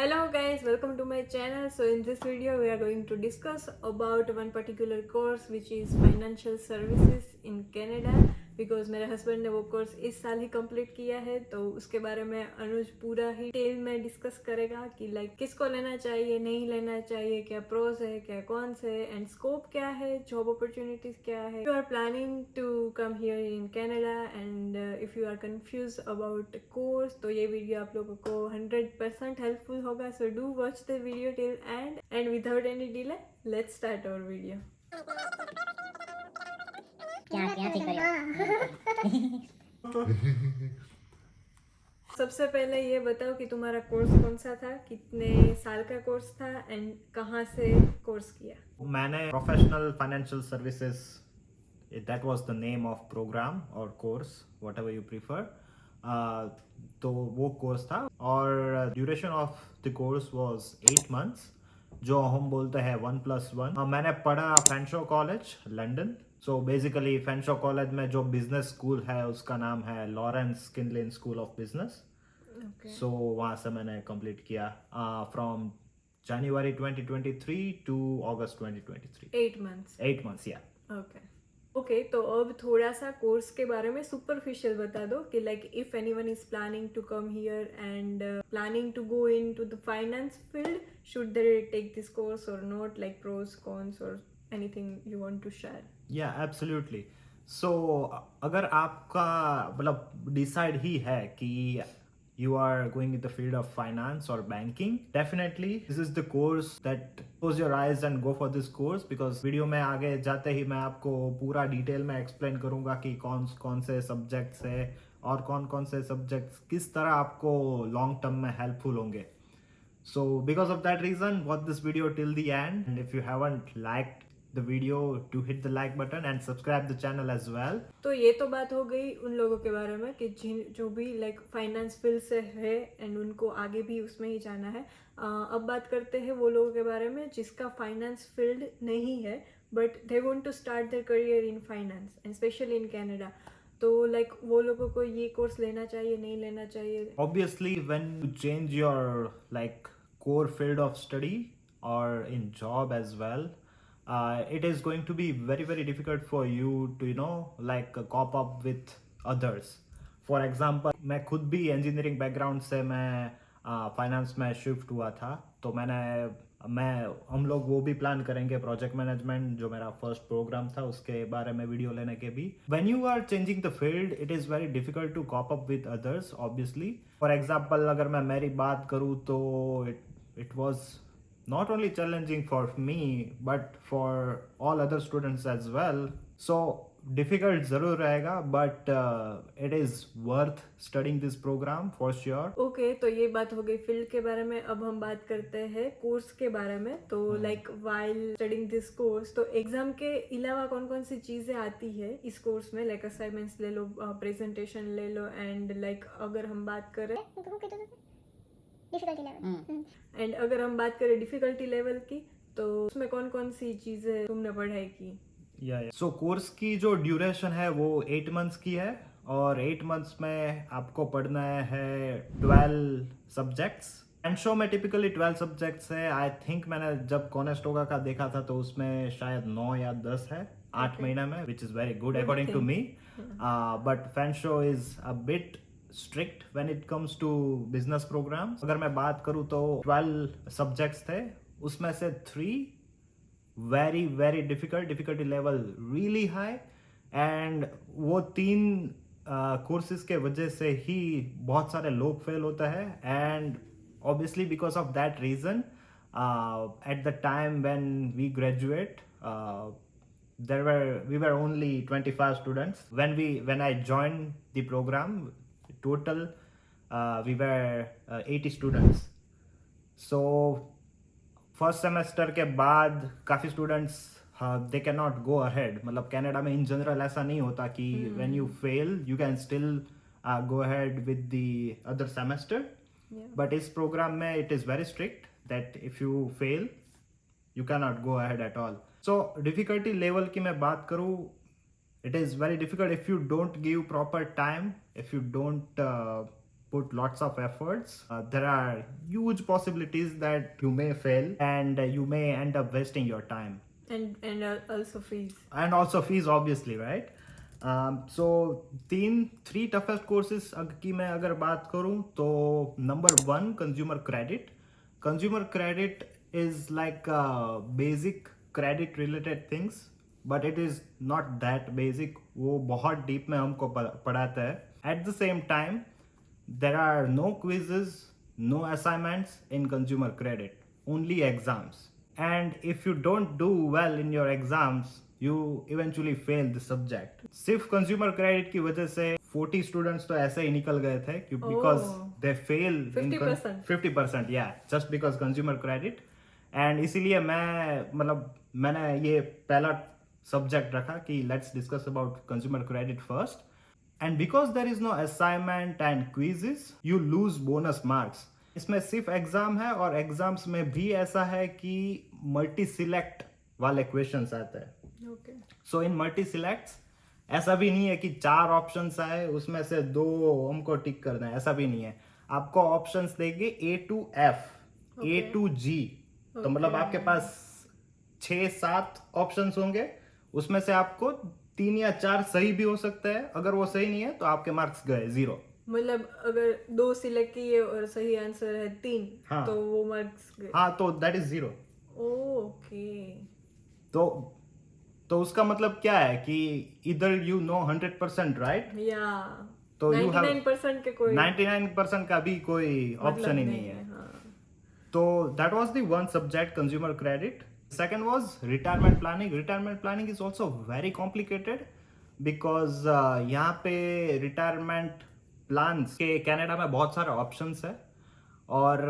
Hello guys, welcome to my channel. So in this video we are going to discuss about one particular course which is financial services in Canada because मेरे husband ने वो course इस साल ही complete किया है, तो उसके बारे में अनुज पूरा ही डिटेल में डिस्कस करेगा कि लाइक किसको लेना चाहिए, नहीं लेना चाहिए, क्या प्रोस है, क्या कॉन्स है एंड स्कोप क्या है, जॉब अपॉर्चुनिटीज क्या है. You are planning to come here in Canada and if you are confuse about course तो ये वीडियो आप लोगों को 100% हेल्पफुल होगा. So do watch the video till end without any delay let's start our video. क्या क्या ठीक सबसे पहले ये बताओ कि तुम्हारा कोर्स कौन सा था, कितने साल का कोर्स था एंड कहाँ से कोर्स किया. मैंने professional financial services, that was the name of program और course, whatever you prefer. तो वो कोर्स था और duration of the course was 8 months, जो हम बोलते हैं 1+1. मैंने पढ़ा Fanshawe college London. So basically Fanshawe college में जो बिजनेस स्कूल है उसका नाम है Lawrence Kinlin school of business. So वहाँ से मैंने कंप्लीट किया from January 2023 to August 2023. 8 months. 8 months, yeah. Okay तो अब थोड़ा सा कोर्स के बारे में सुपरफिशियल बता दो कि like if anyone is planning to come here and planning to go into the finance field, should they take this course और नॉट, लाइक प्रोस कॉन्स और anything you want to share. या absolutely. So अगर आपका मतलब decide ही है कि you are going in the field of finance or banking, definitely this is the course that close your eyes and go for this course, because video में आगे जाते ही मैं आपको पूरा डिटेल में एक्सप्लेन करूंगा कि कौन कौन से सब्जेक्ट्स है और कौन कौन से सब्जेक्ट्स किस तरह आपको लॉन्ग टर्म में हेल्पफुल होंगे. So because of that reason, watch this video till the end, and if you haven't liked the video, to hit the like button and subscribe the channel as well. तो ये तो बात हो गई उन लोगों के बारे में कि जो भी लाइक फाइनेंस फील्ड से है एंड उनको आगे भी उसमें ही जाना है. अब बात करते हैं वो लोगों के बारे में जिसका फाइनेंस फील्ड नहीं है but they want to start their career in finance and specially in Canada. तो लाइक वो लोगों को ये कोर्स लेना चाहिए, नहीं लेना चाहिए? Obviously, when you change your like core field of study or in job as well, it is going to be very difficult for you to like cope up with others. For example, मैं खुद भी engineering background से मैं finance में shift हुआ था, तो हम लोग वो भी प्लान करेंगे प्रोजेक्ट मैनेजमेंट, जो मेरा फर्स्ट प्रोग्राम था उसके बारे में वीडियो लेने के भी. When you are changing the field it is very difficult to cope up with others obviously. For example अगर मैं मेरी बात करूँ तो it was not only challenging for me but for all other students as well. So difficult जरूर रहेगा but it is worth studying this program for sure. Okay तो ये बात हो गई फील्ड के बारे में. अब हम बात करते हैं कोर्स के बारे में. तो like while studying this course तो एग्जाम के अलावा कौन कौन सी चीजें आती है इस कोर्स में? लाइक असाइनमेंट्स ले लो, प्रेजेंटेशन ले लो एंड लाइक अगर हम बात करें डिफिकल्टी लेवल एंड अगर हम बात करें डिफिकल्टी लेवल की तो उसमें कौन कौन सी चीजें तुमने पढ़ाई की? सो कोर्स की जो ड्यूरेशन है वो 8 months की है और 8 months में आपको पढ़ना है 12 सब्जेक्ट्स. एंड शो में टिपिकली 12 सब्जेक्ट्स है. आई थिंक मैंने जब कॉनेस्टोगा का देखा था तो उसमें शायद 9 या 10 है 8 महीने में, which is very good according to me. But Fanshawe is a bit strict when it comes to business programs. अगर मैं बात करूँ तो 12 सब्जेक्ट्स थे, उसमें से 3 very difficult, difficulty level really high, and वो 3 कोर्सेज के वजह से ही बहुत सारे लोग फेल होता है. And obviously because of that reason, at the time when we graduate, we were only 25 students. When I joined the program, total we were 80 students. So first semester के बाद काफ़ी students they can not go ahead. मतलब Canada में in general ऐसा नहीं होता कि when you fail you can still go ahead with the other semester. But इस प्रोग्राम में it is very strict that if you fail you can not go ahead at all. So difficulty level की मैं बात करूँ, it is very difficult if you don't give proper time, if you don't put lots of efforts, there are huge possibilities that you may fail and you may end up wasting your time. And also fees. And also fees, obviously, right? So three toughest courses की मैं अगर बात करूँ तो number 1, consumer credit. Consumer credit is like basic credit related things, but it is not that basic. वो बहुत deep में हमको पढ़ाता है. At the same time, there are no quizzes, no assignments in consumer credit, only exams. And if you don't do well in your exams, you eventually fail the subject. सिर्फ consumer credit की वजह से 40 students तो ऐसे ही निकल गए थे because they fail 50%. 50%, yeah, just because consumer credit. And इसीलिए मैंने ये पहला subject रखा कि let's discuss about consumer credit first. And because there is no assignment and quizzes, you lose bonus marks. इसमें सिर्फ एग्जाम है और एग्जाम्स में भी ऐसा है कि मल्टी सिलेक्ट वाले क्वेश्चंस आते हैं. ओके. सो इन मल्टी सिलेक्ट्स ऐसा भी नहीं है कि 4 ऑप्शंस आए उसमें से 2 हमको टिक करना है, ऐसा भी नहीं है. आपको ऑप्शंस देंगे A to F, A to G. तो मतलब आपके पास 6-7 ऑप्शंस होंगे, उसमें से आपको 3 या 4 सही भी हो सकता है. अगर वो सही नहीं है तो आपके मार्क्स गए 0. मतलब अगर 2 सिलेक्ट किए और सही आंसर है 3, हाँ. तो वो मार्क्स गए. हाँ, तो दैट इज 0. ओके. तो उसका मतलब क्या है कि इधर यू नो 100%, राइट? या तो 99% के कोई 99% का भी कोई ऑप्शन ही नहीं है. हाँ. तो that was the one subject, consumer credit. Second was retirement planning. Retirement planning is also very complicated because यहाँ पे रिटायरमेंट प्लान्स के कनाडा में बहुत सारे ऑप्शंस है और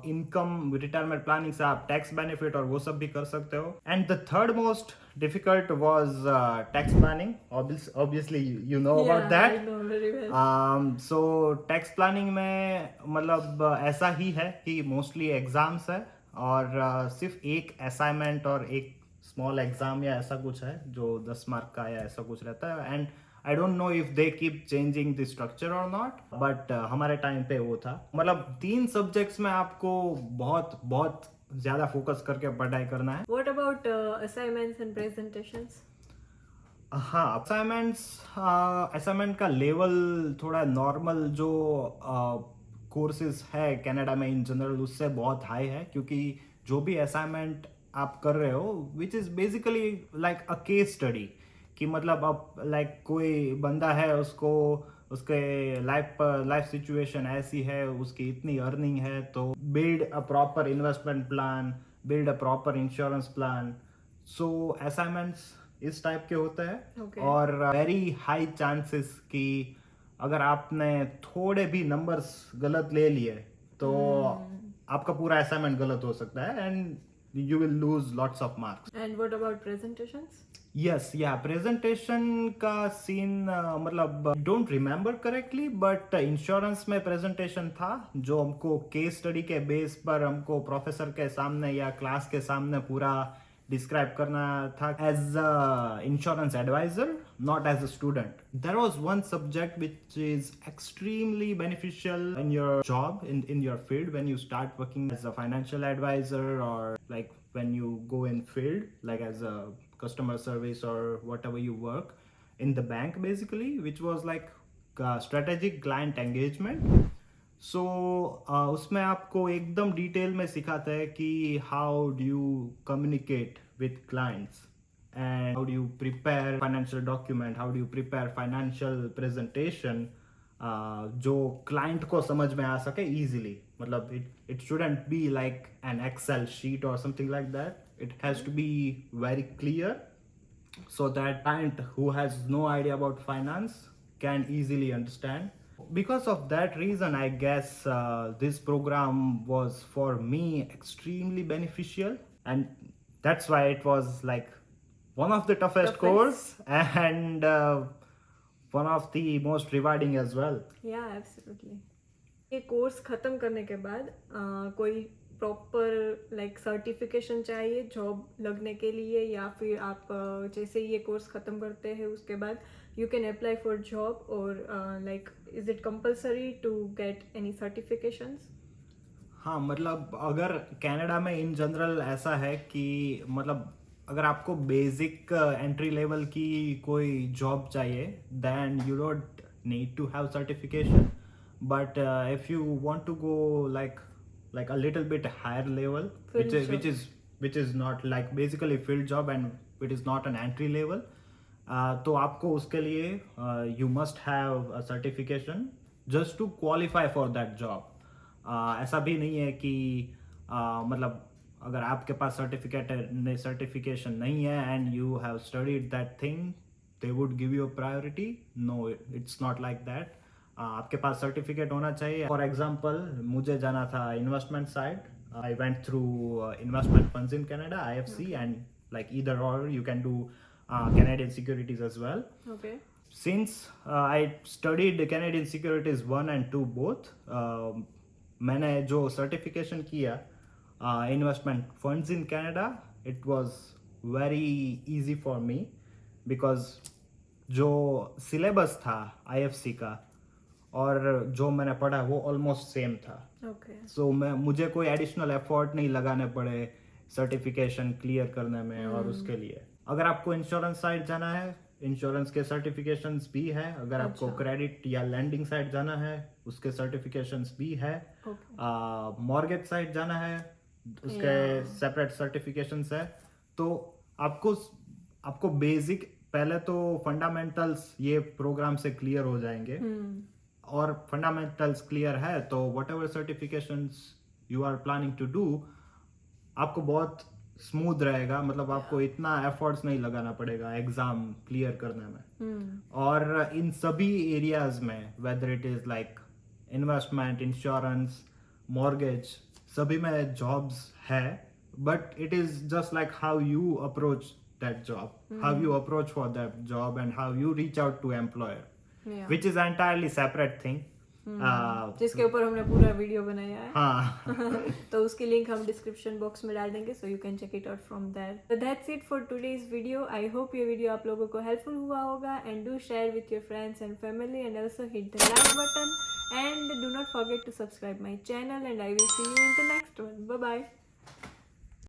इनकम रिटायरमेंट प्लानिंग से आप टैक्स बेनिफिट और वो सब भी कर सकते हो. And the third most difficult was tax planning. Obviously you know about that. So tax planning में मतलब ऐसा ही है कि मोस्टली एग्जाम्स है और सिर्फ एक असाइनमेंट और एक स्मॉल एग्जाम या ऐसा कुछ है जो 10 मार्क का या ऐसा कुछ रहता है. And I don't know if they keep changing the structure or not, but हमारे टाइम पे वो था. मतलब 3 सब्जेक्ट्स में आपको बहुत बहुत ज्यादा फोकस करके पढ़ाई करना है. What about assignments and presentations? हाँ, असाइनमेंट का लेवल थोड़ा नॉर्मल जो कोर्सेज है कनाडा में इन जनरल उससे बहुत हाई है, क्योंकि जो भी असाइनमेंट आप कर रहे हो which is basically like a case study. कि मतलब अब लाइक कोई बंदा है, उसको उसके लाइफ सिचुएशन ऐसी है, उसकी इतनी अर्निंग है, तो build a proper investment plan, build a proper insurance plan. So assignments इस टाइप के होते हैं. और वेरी हाई चांसेस कि अगर आपने थोड़े भी नंबर्स गलत ले लिए तो आपका पूरा असाइनमेंट गलत हो सकता है and you will lose lots of marks. And what about presentations? Yes, yeah, presentation का सीन मतलब don't remember correctly, but insurance में presentation था जो हमको केस स्टडी के बेस पर हमको प्रोफेसर के सामने या क्लास के सामने पूरा डिस्क्राइब करना था as insurance adviser, not as a student. There was one subject which is extremely beneficial in your job in your field when you start working as a financial advisor, or like when you go in field like as a customer service or whatever you work in the bank basically, which was like strategic client engagement. So उसमें आपको एकदम detail में सिखाता है कि how do you communicate with clients and how do you prepare financial document, how do you prepare financial presentation जो client को समझ में आ सके इजीली. मतलब it shouldn't be like an Excel sheet और something like that. It has to be very clear so that client who has no idea about finance can easily understand. Because of that reason, I guess this program was for me extremely beneficial, and that's why it was like one of the toughest course and one of the most rewarding as well. Yeah, absolutely. ये course खत्म करने के बाद कोई proper like certification चाहिए job लगने के लिए, या फिर आप जैसे ये कोर्स ख़त्म करते हैं उसके बाद you can apply for job, और like is it compulsory to get any certifications? हाँ, मतलब अगर कनाडा में इन जनरल ऐसा है कि मतलब अगर आपको बेसिक एंट्री लेवल की कोई जॉब चाहिए then you don't need to have certification, but if you want to go like a little bit higher level, Field which is not like basically field job and it is not an entry level, तो आपको उसके लिए you must have a certification just to qualify for that job. ऐसा भी नहीं है कि मतलब अगर आपके पास सर्टिफिकेशन नहीं है and you have studied that thing, they would give you a priority. No, it's not like that. आपके पास सर्टिफिकेट होना चाहिए. फॉर एग्जाम्पल मुझे जाना था investment side. I went through investment funds in Canada, IFC, and like either or you can do Canadian securities as well. Okay. Since I studied Canadian securities 1 and 2 both, मैंने जो certification किया investment funds in Canada, it was very easy for me because जो syllabus था IFC का और जो मैंने पढ़ा वो ऑलमोस्ट सेम था. Okay. सो मुझे कोई एडिशनल एफर्ट नहीं लगाने पड़े सर्टिफिकेशन क्लियर करने में. और उसके लिए अगर आपको इंश्योरेंस साइड जाना है, इंश्योरेंस के सर्टिफिकेशंस भी है. अगर आपको क्रेडिट या लैंडिंग साइड जाना है, उसके सर्टिफिकेशंस भी है. मॉर्गेज साइड जाना है, उसके सेपरेट सर्टिफिकेशंस है. तो आपको बेसिक पहले तो फंडामेंटल्स ये प्रोग्राम से क्लियर हो जाएंगे. और फंडामेंटल्स क्लियर है तो whatever certifications you are planning to do, आपको बहुत स्मूथ रहेगा. मतलब आपको इतना एफर्ट्स नहीं लगाना पड़ेगा एग्जाम क्लियर करने में. और इन सभी एरियाज में, whether it is like investment, insurance, mortgage, सभी में जॉब्स है. But it is just like how you approach that job, how you approach for that job and how you reach out to employer, which is entirely separate thing. जिसके ऊपर हमने पूरा video बनाया है. हाँ. तो उसकी लिंक हम डिस्क्रिप्शन बॉक्स में डाल देंगे, so you can check it out from there. So that's it for today's video. I hope ये वीडियो आप लोगों को हेल्पफुल हुआ होगा, and do share with your friends and family, and also hit the like button, and do not forget to subscribe my channel, and I will see you in the next one. Bye bye.